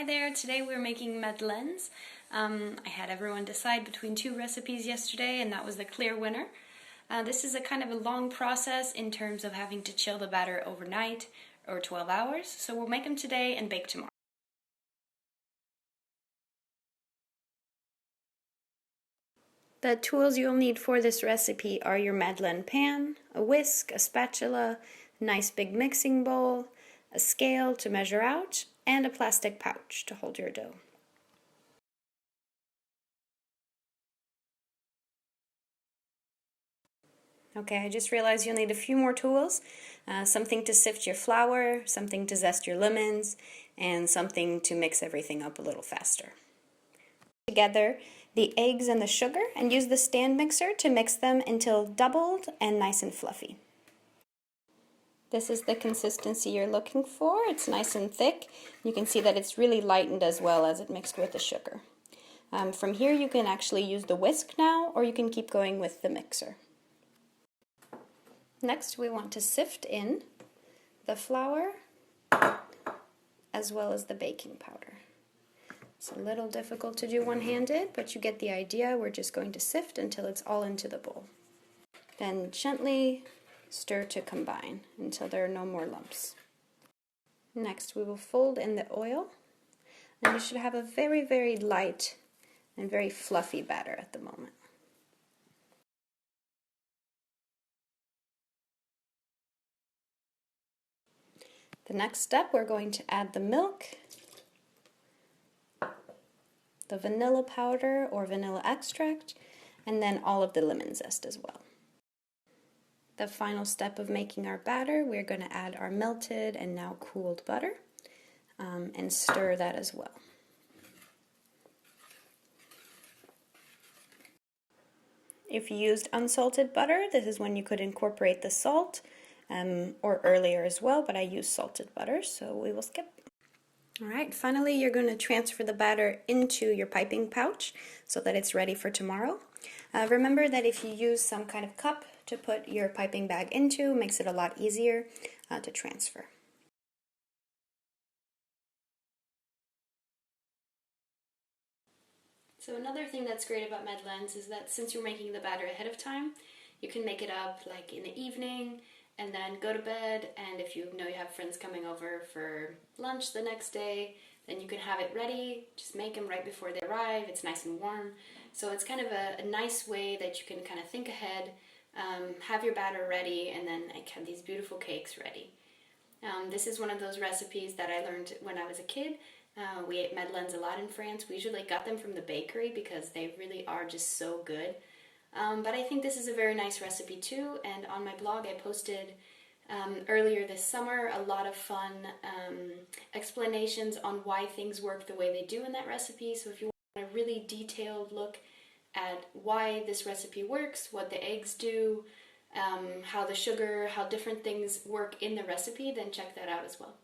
Hi there, today we're making Madeleines. I had everyone decide between two recipes yesterday and that was the clear winner. This is a kind of a long process in terms of having to chill the batter overnight or 12 hours, so we'll make them today and bake tomorrow. The tools you'll need for this recipe are your Madeleine pan, a whisk, a spatula, a nice big mixing bowl, a scale to measure out, and a plastic pouch to hold your dough. Okay, I just realized you'll need a few more tools. Something to sift your flour, something to zest your lemons, and something to mix everything up a little faster. Together the eggs and the sugar and use the stand mixer to mix them until doubled and nice and fluffy. This is the consistency you're looking for. It's nice and thick. You can see that it's really lightened as well as it mixed with the sugar. From here you can actually use the whisk now, or you can keep going with the mixer. Next we want to sift in the flour as well as the baking powder. It's a little difficult to do one-handed, but you get the idea. We're just going to sift until it's all into the bowl. Then gently stir to combine until there are no more lumps. Next we will fold in the oil, and you should have a very, very light and very fluffy batter at the moment. The next step, we're going to add the milk, the vanilla powder or vanilla extract, and then all of the lemon zest as well. The final step of making our batter, we're going to add our melted and now cooled butter and stir that as well. If you used unsalted butter, this is when you could incorporate the salt, or earlier as well, but I use salted butter, so we will skip. Alright, finally you're going to transfer the batter into your piping pouch so that it's ready for tomorrow. Remember that if you use some kind of cup to put your piping bag into, it makes it a lot easier to transfer. So another thing that's great about Madeleines is that since you're making the batter ahead of time, you can make it up like in the evening and then go to bed, and if you know you have friends coming over for lunch the next day, then you can have it ready. Just make them right before they arrive. It's nice and warm. So it's kind of a nice way that you can kind of think ahead, have your batter ready, and then have these beautiful cakes ready. This is one of those recipes that I learned when I was a kid. We ate Madeleines a lot in France. We usually got them from the bakery because they really are just so good. But I think this is a very nice recipe too, and on my blog I posted earlier this summer a lot of fun explanations on why things work the way they do in that recipe. So if you want a really detailed look at why this recipe works, what the eggs do, how the sugar, how different things work in the recipe, then check that out as well.